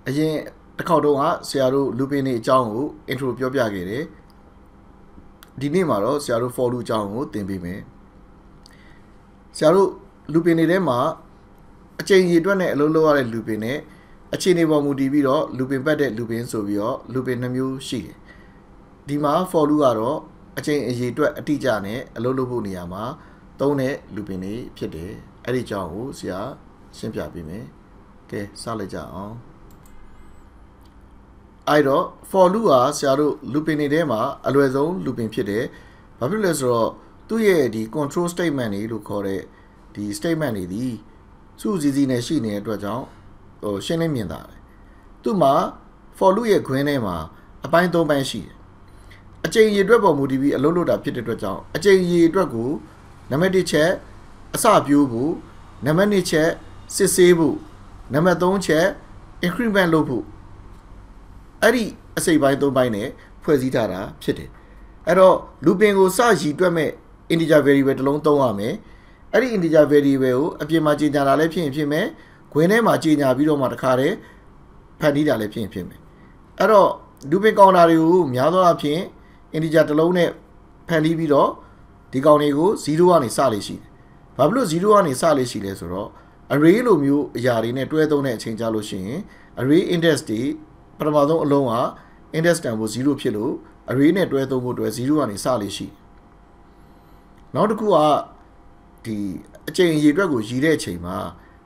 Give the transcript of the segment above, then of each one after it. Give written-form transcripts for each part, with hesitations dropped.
အရင်တစ်ခေါက်တော့ဆရာတို့ looping တွေအကြောင်းကို intro ပြောပြခဲ့တယ်ဒီနေ့မှာတော့ဆရာတို့ for loop အကြောင်းကိုသင်ပေးမယ်ဆရာတို့ looping တွေထဲမှာအချိန်ရည်အတွက်နဲ့အလုပ်လုပ်ရတဲ့ looping နဲ့အခြေအနေပေါ်မူတည်ပြီးတော့ looping ပတ်တဲ့ looping ဆိုပြီးတော့ looping 2မျိုးရှိတယ်ဒီမှာ for loop ကတော့အချိန်အရည်အတွက်အတိအကျနဲ့အလုပ်လုပ်ဖို့နေရာမှာသုံးတဲ့ looping တွေဖြစ်တယ်အဲ့ဒီအကြောင်းကိုဆရာရှင်းပြပေးမယ်ကဲစလိုက်ကြအောင်အဲ့တော့ for loop ဟာဆရာတို့ looping တွေထဲမှာအလွယ်ဆုံး looping ဖြစ်တယ်ဘာဖြစ်လဲဆိုတော့သူ့ရဲ့ဒီ control statement တွေလို့ခေါ်တဲ့ဒီ statement တွေဒီစုစည်းစည်းနဲ့ရှိနေတဲ့အတွက်ကြောင့်ရှင်းလင်းမြင်တာတယ်သူ့မှာ for loop ရဲ့ခွင်းထဲမှာအပိုင်း၃ပိုင်းရှိတယ်အချိန်ရည်အတွက်ပေါ်မူတည်ပြီးအလုပ်လုပ်တာဖြစ်တဲ့အတွက်ကြောင့်အချိန်ရည်အတွက်ကိုနံပါတ်1ချက်အစပြိုးဖို့နံပါတ်2ချက်စစ်ဆေးဖို့နံပါတ်3ချက် increment လုပ်ဖို့အဲ့ဒီအစိပ်ပိုင်း၃ပိုင်းနဲ့ဖွဲ့စည်းထားတာဖြစ်တယ်အဲ့တော့ looping ကိုစရည်တွက်မဲ့ integer variable တစ်လုံးသုံးရမယ်အဲ့ဒီ integer variable ကိုအပြင်မှာကြေညာတာလည်းဖြစ်ရင်ဖြစ်မယ်ခွင်းထဲမှာကြေညာပြီးတော့မှတခါတည်းဖန်တီးတာလည်းဖြစ်ရင်ဖြစ်မယ်အဲ့တော့ looping counter တွေကိုများသောအားဖြင့် integer တစ်လုံးနဲ့ဖန်တီးပြီးတော့ဒီကောင်တွေကို0ကနေစလေးရှိတယ်ဘာဖြစ်လို့0ကနေစလေးရှိလဲဆိုတော့ array လိုမျိုးအရာတွေနဲ့တွဲသုံးတဲ့အချိန်ကြာလို့ရှိရင် array index တွေပထမဆုံးအလုံးက index တန်ဖို့0ဖြစ်လို့ array နဲ့တွဲသုံးဖို့အတွက်0ကနေစလေးရှိနောက်တစ်ခုကဒီအချိန်အရေအတွက်ကိုရည်တဲ့အချိန်မှာ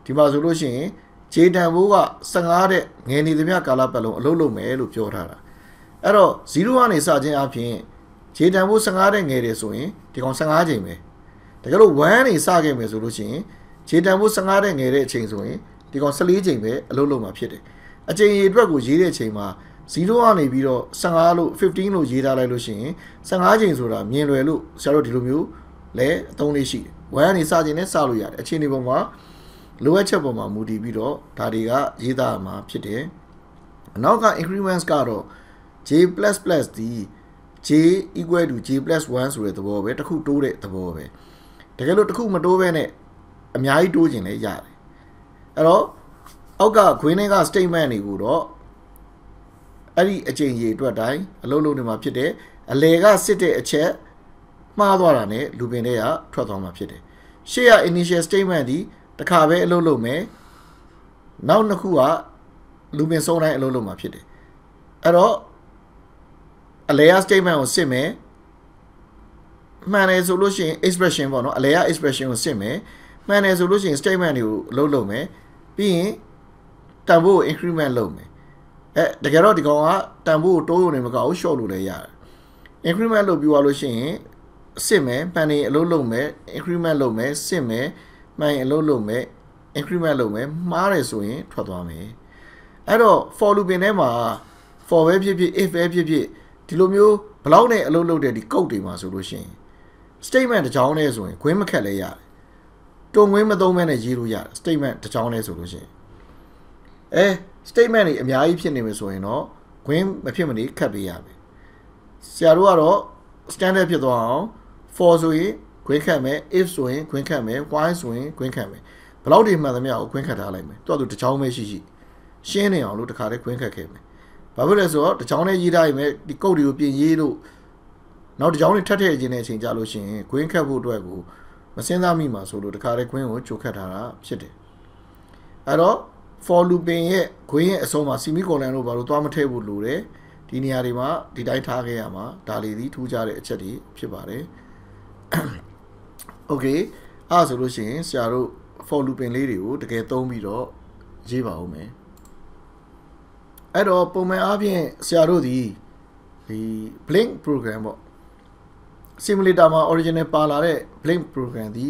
ဒီမှာဆိုလို့ရှိရင် j တန်ဖို့က15တဲ့ငယ်နေသမျှကာလပတ်လုံးအလုပ်လုပ်မယ်လို့ပြောထားတာအဲ့တော့0ကနေစခြင်းအပြင် j တန်ဖို့15တဲ့ငယ်တယ်ဆိုရင်ဒီကောင်15ချိန်ပဲတကယ်လို့1နေစခဲ့မယ်ဆိုလို့ရှိရင် j တန်ဖို့15တဲ့ငယ်တဲ့အချိန်ဆိုရင်ဒီကောင်14ချိန်ပဲအလုပ်လုပ်မှာဖြစ်တယ်အချိန်ရေအတွက်ကိုရေးတဲ့အချိန်မှာ0ကနေပြီးတော့15လို့15လို့ရေးထားလိုက်လို့ရှိရင်15ချိန်ဆိုတာမြင်လွယ်လို့ဆရာတို့ဒီလိုမျိုးလဲအသုံးလေးရှိတယ်1ကနေစခြင်းနဲ့စလို့ရတယ်အချိန်ဒီပုံမှာလိုအပ်ချက်ပုံမှာမူတည်ပြီးတော့ဒါတွေကရေးသားမှာဖြစ်တယ်အနောက်က increments ကတော့ j++ ဒီ j equal to j+1 ဆိုတဲ့သဘောပဲတစ်ခုတိုးတဲ့သဘောပဲတကယ်လို့တစ်ခုမတိုးဘဲနဲ့အများကြီးတိုးခြင်းလည်းရတယ်အဲ့တော့အောက်ကခွင်းထဲက statement တွေကိုတော့အဲ့ဒီအချိန်ကြီးအတွက်တိုင်းအလုံးလုံးတွေမှာဖြစ်တယ်အလဲကစစ်တဲ့အချက်မှားသွားတာနဲ့ looping တွေကထွက်သွားမှာဖြစ်တယ်ရှေ့က initial statement ဒီတစ်ခါပဲအလုံးလုံးမယ်နောက်နှစ်ခုက looping ဆုံးတိုင်းအလုံးလုံးမှာဖြစ်တယ်အဲ့တော့အလဲက statement ကိုစစ်မယ်မှန်တယ်ဆိုလို့ရှိရင် expression ပေါ့နော်အလဲက expression ကိုစစ်မယ်မှန်တယ်ဆိုလို့ရှိရင် statement တွေကိုအလုံးလုံးမယ်ပြီးရင်တန်ဖိုးကို increment လုပ်မယ်တကယ်တော့ဒီကောင်ကတန်ဖိုးကိုတိုးရုံနဲ့မကဘူး short လို့လည်းရတယ် increment လုပ်ပြီးသွားလို့ရှိရင်စစ်မယ်မှန်နေအလုံးလုံးမယ် increment လုပ်မယ်စစ်မယ်မှန်ရင်အလုံးလုံးမယ် increment လုပ်မယ်မှားတယ်ဆိုရင်ထွက်သွားမယ်အဲ့တော့ for looping ထဲမှာ for ပဲဖြစ်ဖြစ် if ပဲဖြစ်ဖြစ်ဒီလိုမျိုးဘလောက်နဲ့အလုံးလုံးတဲ့ဒီ code တွေမှာဆိုလို့ရှိရင် statement တစ်ချောင်းနဲ့ဆိုရင်ခွင်းမခက်လဲရတယ်တုံခွင်းမသုံးမဲနဲ့ရေးလို့ရတယ် statement တစ်ချောင်းနဲ့ဆိုလို့ရှိရင်statement တွေအများကြီးဖြစ်နေမယ်ဆိုရင်တော့ခွင်းမဖြစ်မနေခတ်ပေးရမယ်ဆရာတို့ကတော့ standard ဖြစ်သွားအောင် for ဆိုရင်ခွင်းခတ်မယ် if ဆိုရင်ခွင်းခတ်မယ် while ဆိုရင်ခွင်းခတ်မယ်ဘလောက်တွေမှန်သမျှကိုခွင်းခတ်ထားလိုက်မယ်သူကတစ်ချောင်းပဲရှိရှင်းနေအောင်လို့တခါတည်းခွင်းခတ်ခဲ့မယ်ဘာဖြစ်လဲဆိုတော့တစ်ချောင်းနဲ့ရေးထားရင်ဒီ code တွေကိုပြင်ရေးလို့နောက်တစ်ချောင်းနဲ့ထပ်ထည့်ခြင်းတဲ့အချိန်ကြာလို့ရှိရင်ခွင်းခတ်ဖို့အတွက်ကိုမစင်းစားမိမှာဆိုလို့တခါတည်းခွင်းကိုချိုခတ်ထားတာဖြစ်တယ်အဲ့တော့ for looping ရဲ့ခွင်းရဲ့အဆုံးမှာ semicolon လို့ဘာလို့သွားမထည့်ဖို့လိုတယ်ဒီနေရာတွေမှာဒီတိုင်းထားခဲ့ရမှာဒါလေးဒီထူးခြားတဲ့အချက်တွေဖြစ်ပါတယ် okay အဲ့ဆိုလို့ရှိရင်ဆရာတို့ for looping လေးတွေကိုတကယ်သုံးပြီးတော့ရေးပါဦးမယ်အဲ့တော့ပုံမှန်အားဖြင့်ဆရာတို့ဒီ blink program ပေါ့ simulator မှာ original ပါလာတဲ့ blink program ဒီ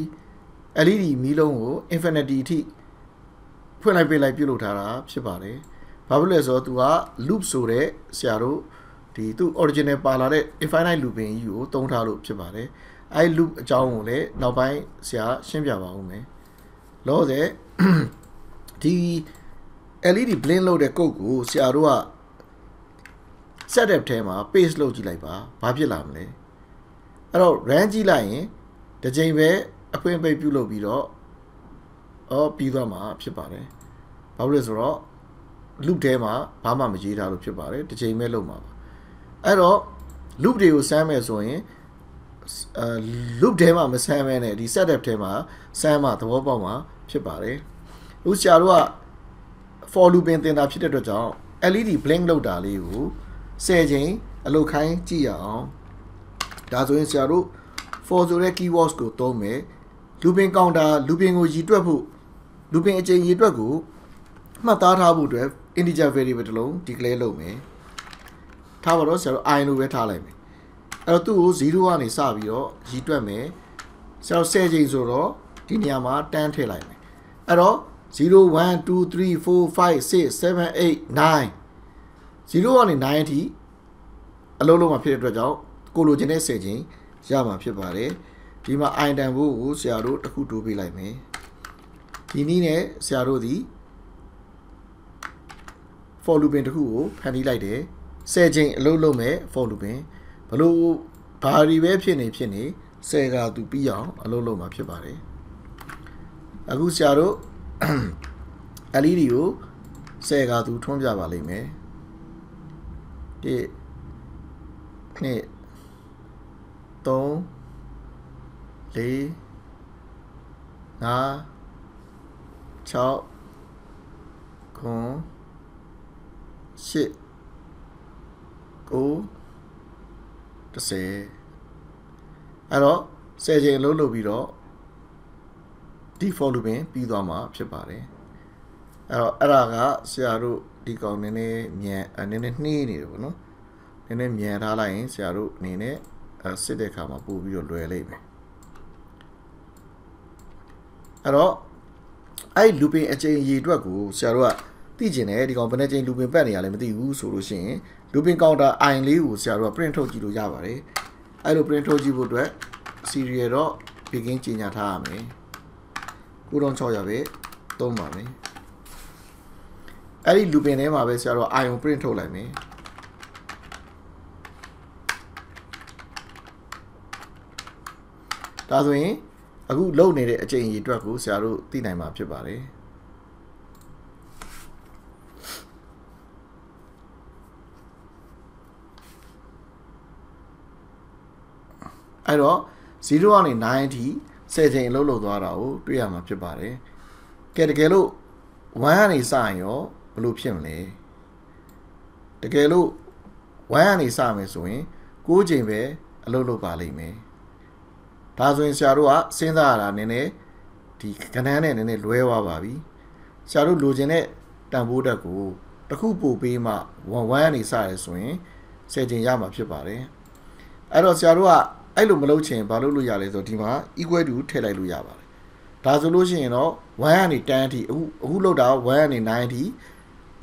LED မီးလုံးကို infinity အထိဖွင့်လိုက်ပေးလိုက်ပြုလုပ်ထားတာဖြစ်ပါတယ်ဘာဖြစ်လဲဆိုတော့သူက loop ဆိုတဲ့ဆရာတို့ဒီသူ original ပါလာတဲ့ infinite looping ကြီးကိုသုံးထားလို့ဖြစ်ပါတယ်အဲ loop အကြောင်းကိုလည်းနောက်ပိုင်းဆရာရှင်းပြပါဦးမယ်လောဆယ်ဒီ LED blink လုပ်တဲ့ code ကိုဆရာတို့က setup ထဲမှာ paste လုပ်ကြည့်လိုက်ပါဘာဖြစ်လာမလဲအဲ့တော့ run ကြည့်လိုက်ရင်တစ်ချိန်ပဲအဖွင့်ပိတ်ပြုလုပ်ပြီးတော့ပြီးသွားမှာဖြစ်ပါတယ်ဘာလို့လဲဆိုတော့ loop ထဲမှာဘာမှမရေးထားလို့ဖြစ်ပါတယ်တစ်ချိန်ပဲလုပ်မှာပါအဲ့တော့ loop တွေကိုဆမ်းမယ်ဆိုရင်loop ထဲမှာမဆမ်းမဲနဲ့ဒီ setup ထဲမှာဆမ်းမှသဘောပေါက်မှာဖြစ်ပါတယ်အခုဆရာတို့က for looping သင်တာဖြစ်တဲ့အတွက်ကြောင့် LED blink လောက်တာလေးကို10ချိန်အလုပ်ခိုင်းကြည့်ရအောင်ဒါဆိုရင်ဆရာတို့ for ဆိုတဲ့ keywords ကိုသုံးမယ် looping counter looping ကိုရည်တွက်ဖို့ looping အချိန်ရည်တွက်ကိုမှတ်သားထားဖို့အတွက် integer variable တစ်လုံး declare လုပ်မယ်ထားပါတော့ဆရာတို့ i လို့ပဲထားလိုက်မယ်အဲ့တော့သူ့ကို0ကနေစပြီးတော့ရည်တွက်မယ်ဆရာတို့10ချိန်ဆိုတော့ဒီနေရာမှာ10ထည့်လိုက်မယ်အဲ့တော့0 1 2 3 4 5 6 7 8 9 0ကနေ9အထိအလုံးလုံးမှာဖြစ်တဲ့အတွက်ကြောင့်ကိုလိုချင်တဲ့10ချိန်ရမှာဖြစ်ပါတယ်ဒီမှာ i တန်ဖို့ကိုဆရာတို့တစ်ခုတိုးပေးလိုက်မယ်ဒီနည်းနဲ့ဆရာတို့ဒီ for looping တစ်ခုကိုဖန်တီးလိုက်တယ်10ချိန်အလုံးလုံးမဲ့ for looping ဘလို့ဘာတွေပဲဖြစ်နေ10ကသူပြီးအောင်အလုံးလုံးမှာဖြစ်ပါတယ်အခုဆရာတို့ LED ကို10ကသူထွန်းပြပါလိမ့်မယ်1 2 3 4 5 6 9 10 အဲ့တော့10ချိန်အလုပ်လုပ်ပြီးတော့ default looping ပြီးသွားမှာဖြစ်ပါတယ်အဲ့တော့အဲ့ဒါကဆရာတို့ဒီကောင်နည်းနည်းမြန်နည်းနည်းနှေးနေတယ်ပေါ့နော်နည်းနည်းမြန်ထားလိုက်ရင်ဆရာတို့အနေနဲ့စစ်တဲ့အခါမှာပို့ပြီးတော့လွယ်လိမ့်မယ်အဲ့တော့အဲ့ looping အချိန်ရေအတွက်ကိုဆရာတို့ကသိကျင်တယ်ဒီကောင်ဘယ်နှချိန် looping ပတ်နေရလဲမသိဘူးဆိုလို့ရှိရင် looping counter i လေးကိုဆရာတို့က print ထုတ်ကြည့်လို့ရပါတယ်အဲ့လို print ထုတ်ကြည့်ဖို့အတွက် serial တော့ begin ကြီးညာထားရမယ်9600ပဲသုံးပါမယ်အဲ့ဒီ looping ထဲမှာပဲဆရာတို့ ion print ထုတ်လိုက်မယ်ဒါဆိုရင်အခုလုပ်နေတဲ့အချိန်ကြီးအတွက်ကိုဆရာတို့သိနိုင်မှာဖြစ်ပါတယ်အဲ့တော့0ကနေ9အထိ10ချိန်အလုပ်လုပ်သွားတာကိုတွေ့ရမှာဖြစ်ပါတယ်ကဲတကယ်လို့1ကနေစရင်ရောဘယ်လိုဖြစ်မလဲတကယ်လို့1ကနေစမယ်ဆိုရင်9ချိန်ပဲအလုပ်လုပ်ပါလိမ့်မယ်ဒါဆိုရင်ဆရာတို့ကစဉ်းစားရတာနည်းနည်းဒီကဏ္ဍနဲ့နည်းနည်းလွဲသွားပါပြီဆရာတို့လိုချင်တဲ့တန်ဖိုးတက်ကိုတစ်ခုပို့ပေးမှ1ကနေစရဲဆိုရင်10ချိန်ရမှာဖြစ်ပါတယ်အဲ့တော့ဆရာတို့ကအဲ့လိုမလုပ်ချင်ဘာလို့လို့ရလဲဆိုတော့ဒီမှာ equal to ထည့်လိုက်လို့ရပါတယ်ဒါဆိုလို့ရှိရင်တော့1ကနေ10အထိအခုလောက်တာ1ကနေ9အထိ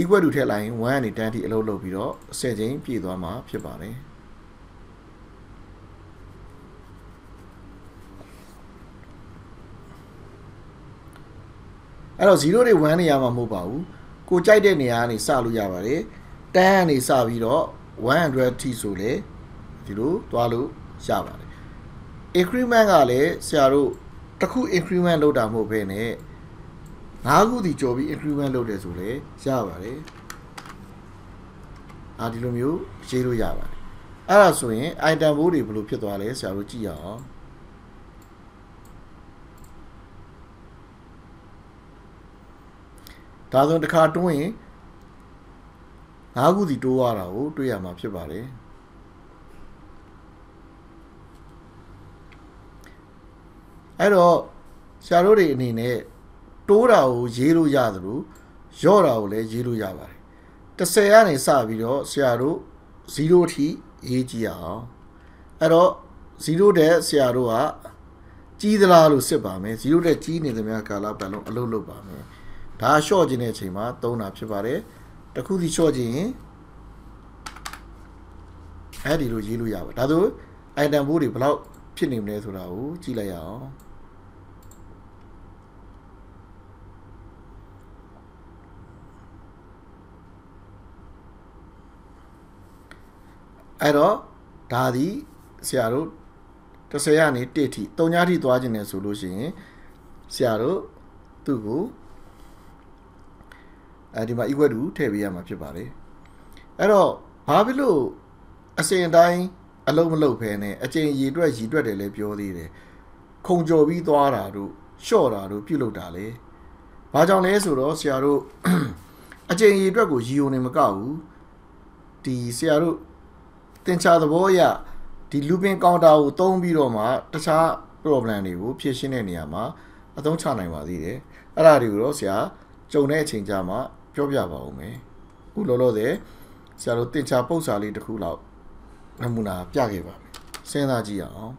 equal to ထည့်လိုက်ရင်1ကနေ10အထိအလုပ်လုပ်ပြီးတော့10ချိန်ပြည့်သွားမှာဖြစ်ပါတယ်အဲ့တော့0တွေ1နေရာမှာမဟုတ်ပါဘူးကိုကြိုက်တဲ့နေရာကနေစလို့ရပါတယ်10ကနေစပြီးတော့100အထိဆိုလေဒီလိုသွားလို့ရပါတယ် increment ကလည်းဆရာတို့တစ်ခု increment လုပ်တာမဟုတ်ဘဲနဲ့5ခုဒီကြော်ပြီး increment လုပ်တယ်ဆိုလေရပါတယ်ဒီလိုမျိုးရေးလို့ရပါတယ်အဲ့ဒါဆိုရင် item ဘိုးတွေဘယ်လိုဖြစ်သွားလဲဆရာတို့ကြည့်ရအောင်ဒါဆိုတစ်ခါတွန်းရင်5ခုစီတိုးရတာကိုတွေ့ရမှာဖြစ်ပါတယ်အဲ့တော့ဆရာတို့တွေအနေနဲ့တိုးတာကိုရေးလို့ရသလိုရော့တာကိုလည်းရေးလို့ရပါတယ်10ကနေစပြီးတော့ဆရာတို့0အထိရေးကြည့်အောင်အဲ့တော့0တဲ့ဆရာတို့ကကြီးသလားလို့စစ်ပါမယ်0တဲ့ကြီးနေသမျှကာလပတ်လုံးအလုပ်လုပ်ပါမယ်ဒါရှော့ခြင်းတဲ့အချိန်မှာသုံးတာဖြစ်ပါတယ်တစ်ခုစီရှော့ခြင်းရင်အဲ့ဒီလိုရေးလို့ရပါဒါဆို item ဘိုးတွေဘယ်လောက်ဖြစ်နေမလဲဆိုတာကိုကြည့်လိုက်ရအောင်အဲ့တော့ဒါဒီဆရာတို့10ကနေ1ထိ3ညထိသွားခြင်းနဲ့ဆိုလို့ရှိရင်ဆရာတို့သူ့ကို ဒီမှာ equal to ထည့်ပေးရမှာဖြစ်ပါတယ်အဲ့တော့ဘာဖြစ်လို့အစဉ်အတိုင်းအလုံးမလုံးဖဲနဲ့အချိန်ရည်အတွက်တယ်လည်းပြောသေးတယ်ခုံကြော်ပြီးသွားတာတို့ရှော့တာတို့ပြုတ်လုပ်တာလေဘာကြောင့်လဲဆိုတော့ဆရာတို့အချိန်ရည်အတွက်ကိုရည်ုံနေမကဘူးဒီဆရာတို့သင်္ချာသဘောအရဒီ looping counter ကိုသုံးပြီးတော့မှတခြား problem တွေကိုဖြေရှင်းတဲ့နေရာမှာအသုံးချနိုင်ပါသေးတယ်အဲ့ဒါတွေကိုတော့ဆရာကြုံတဲ့အချိန်ကြာမှပြောပြပါဦးမယ်အခုလောလောဆယ်ဆရာတို့သင်္ချာပု္ပ္ပစာလေးတစ်ခုလောက်နမူနာပြခဲ့ပါမယ်စဉ်းစားကြည့်အောင်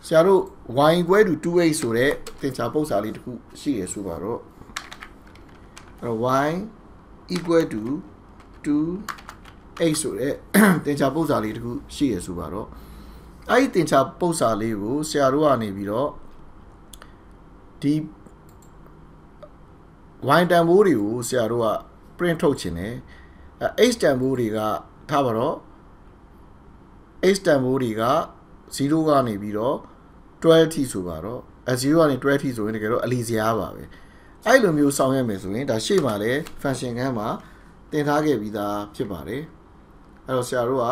ဆရာတို့ y equal to 2x ဆိုတဲ့သင်္ချာပု္ပ္ပစာလေးတစ်ခုရှိရဆိုပါတော့အဲ့ y equal to 2x ဆိုတဲ့သင်္ချာပု္ပ္ပစာလေးတစ်ခုရှိရဆိုပါတော့အဲ့ဒီသင်္ချာပု္ပ္ပစာလေးကိုဆရာတို့ကနေပြီးတော့ဒီ y တန်ဖိုးတွေကိုဆရာတို့က print ထုတ်ခြင်းတယ်h တန်ဖိုးတွေကထားပါတော့ h တန်ဖိုးတွေက0ကနေပြီးတော့12ထိဆိုပါတော့0ကနေ12ထိဆိုရင်တကယ်တော့အလီစရာပါပဲအဲ့လိုမျိုးဆောင်ရွက်မယ်ဆိုရင်ဒါရှေ့မှာလဲ function ခန်းမှာတင်ထားခဲ့ပြီးသားဖြစ်ပါတယ်အဲ့တော့ဆရာတို့က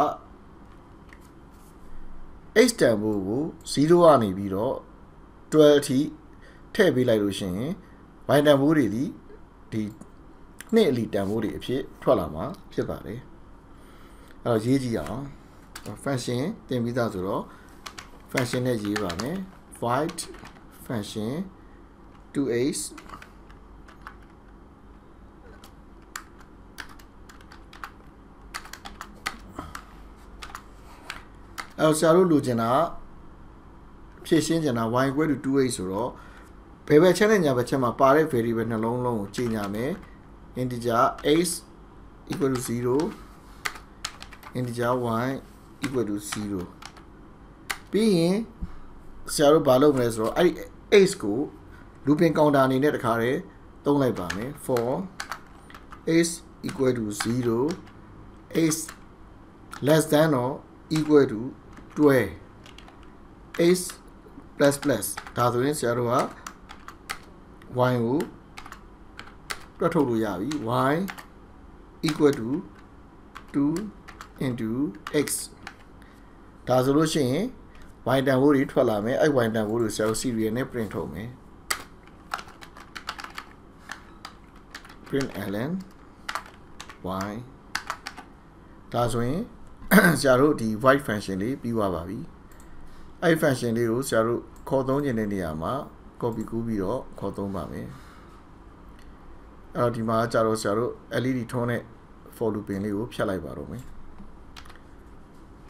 h တန်ဖိုးကို0ကနေပြီးတော့12ထိထည့်ပေးလိုက်လို့ရှိရင် y တန်ဖိုးတွေဒီနှစ်အလီတန်ဖိုးတွေအဖြစ်ထွက်လာမှာဖြစ်ပါတယ်အဲ့တော့ရေးကြည့်အောင် function တင်ပြီးသားဆိုတော့ function နဲ့ရေးပါမယ် void function 2h အဲ့ဆရာတို့လိုချင်တာဖြည့်ရှင်းချင်တာ y equal to 2h ဆိုတော့ဘယ်ဘက်ချက်နဲ့ညာဘက်ချက်မှာပါတဲ့ variable နှလုံးလုံးကိုကြီးညာမယ် integer x equal to 0 integer y equal to 0ပြီးရင်ဆရာတို့ဘာလုပ်မလဲဆိုတော့အဲ့ဒီ x ကို looping counter အနေနဲ့တခါတည်းသုံးလိုက်ပါမယ် for x equal to 0 x less than or equal to 12 x plus plus ဒါဆိုရင်ဆရာတို့က y ကိုတွက်ထုတ်လို့ရပြီ y equal to 2 into x ဒါဆိုလို့ရှိရင် y တန်ဖိုးတွေထွက်လာမယ်အဲ့ y တန်ဖိုးတွေဆရာတို့ serial နဲ့ print ထုတ်မယ် print ln y ဒါဆိုရင်ဆရာတို့ဒီ void function လေးပြီးသွားပါပြီအဲ့ function လေးကိုဆရာတို့ခေါ်သုံးခြင်းတဲ့နေရာမှာ copy ကူးပြီးတော့ခေါ်သုံးပါမယ်အဲ့တော့ဒီမှာကျတော့ဆရာတို့ LED ထွန်းတဲ့ for looping လေးကိုဖြတ်လိုက်ပါတော့မယ်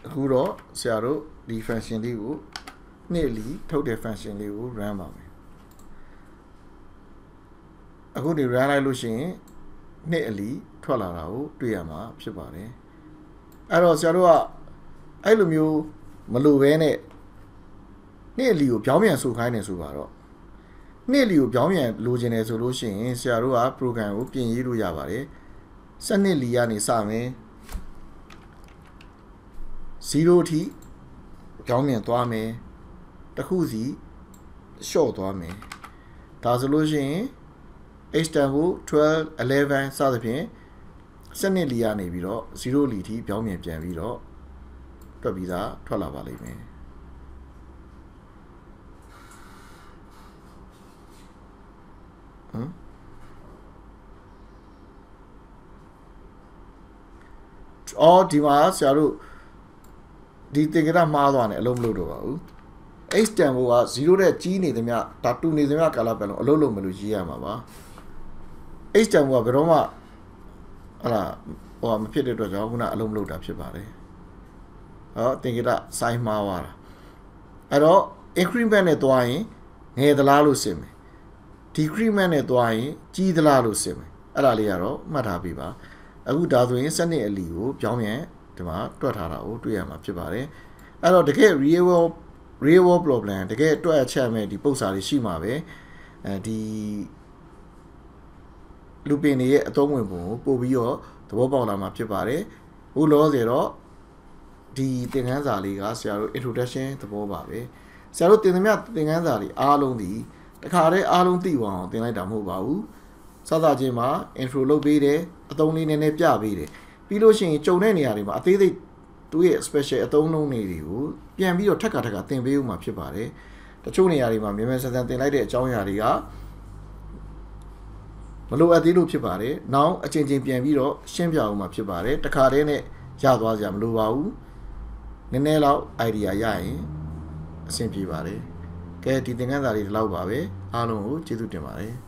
အခုတော့ဆရာတို့ဒီ function လေးကိုနှစ်လီထုတ်တဲ့ function လေးကို run ပါမယ်အခုဒီ run လိုက်လို့ရှိရင်နှစ်အလီထွက်လာတာကိုတွေ့ရမှာဖြစ်ပါတယ်အဲ့တော့ဆရာတို့ကအဲ့လိုမျိုးမလိုဘဲနဲ့နှစ်အလီကိုပြောင်းပြန်ဆိုခိုင်းနေဆိုပါတော့နှစ်အလီကိုပြောင်းပြန်လိုချင်တယ်ဆိုလို့ရှိရင်ဆရာတို့က program ကိုပြင်ရေးလို့ရပါတယ်12လီကနေစမယ်0ထိပြောင်းပြန်သွားမယ်တစ်ခုစီရှော့သွားမယ်ဒါဆိုလို့ရှိရင် h တန်ဖိုး12 11စသဖြင့်12လီကနေပြီးတော့0လီထိပြောင်းပြန်ပြန်ပြီးတော့တွက်ပြီးသားထွက်လာပါလိမ့်မယ်အော်ဒီမှာဆရာတို့ဒီသင်္ကေတမှားသွားတယ်အလုံးမလို့တော့ပါဘူး h တန်ဖိုးက0တဲ့ကြီးနေသမျှဒါတူနေသမျှကာလပတ်လုံးအလုံးလုံးမလို့ရေးရမှာပါ h တန်ဖိုးကဘယ်တော့မှဟာဟိုမဖြစ်တဲ့အတွက်ကြောင့်ခုနအလုံးမလို့တာဖြစ်ပါတယ်ဟောသင်္ကေတစိုင်းမှားသွားတာအဲ့တော့ increment နဲ့တွားရင်ငယ်သလားလို့စစ်မယ် decrement နဲ့တွားရင်ကြီးသလားလို့စစ်မယ်အဲ့ဒါလေးကတော့မှတ်ထားပေးပါအခုဒါဆိုရင်စနစ်အလီကိုပြောင်းပြန်ဒီမှာတွက်ထားတာကိုတွေ့ရမှာဖြစ်ပါတယ်အဲ့တော့တကယ် real world problem တကယ်တွက်ချက်မဲ့ဒီပု္ပ္ပစာတွေရှိမှာပဲဒီ looping တွေရဲ့အသုံးဝင်ပုံကိုပို့ပြီးတော့သဘောပေါက်လာမှာဖြစ်ပါတယ်အခုလောဆယ်တော့ဒီသင်ခန်းစာလေးကဆရာတို့ introduction သဘောပါပဲဆရာတို့သင်သမျှသင်ခန်းစာတွေအားလုံးဒီတခါတည်းအားလုံးသိအောင်သင်လိုက်တာမဟုတ်ပါဘူး စသချင်းမှာ intro လုပ်ပေးတယ်အသုံးလေးနည်းနည်းပြပေးတယ်ပြီးလို့ရှိရင်ကြုံတဲ့နေရာတွေမှာအသေးစိတ်သူရဲ့ special အသုံးနှုန်းတွေကိုပြန်ပြီးတော့ထပ်ခါသင်ပေးဦးမှာဖြစ်ပါတယ်တချို့နေရာတွေမှာမြန်မြန်ဆန်ဆန်သင်လိုက်တဲ့အကြောင်းအရာတွေကမလိုအပ်သေးလို့ဖြစ်ပါတယ်နောက်အချင်းချင်းပြန်ပြီးတော့ရှင်းပြအောင်မှာဖြစ်ပါတယ်တခါတည်းနဲ့ရသွားကြမလိုပါဘူးနည်းနည်းလောက် idea ရရင်အဆင်ပြေပါတယ်ကဲဒီသင်ခန်းစာလေးဒီလောက်ပါပဲအားလုံးကိုကျေးဇူးတင်ပါတယ်